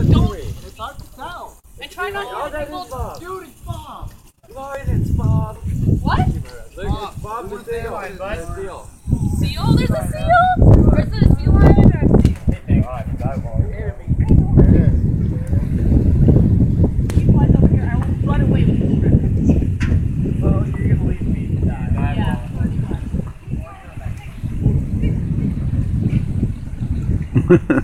don't. It's hard to tell. And try not to hit people. Dude, it's Bob. Lloyd, it's Bob. What? Look, it's Bob the seal. Seal? There's a seal? Or is it a sea lion or a seal? Keep one over here. I will run away with you. Well, you're going to leave me to die. Yeah.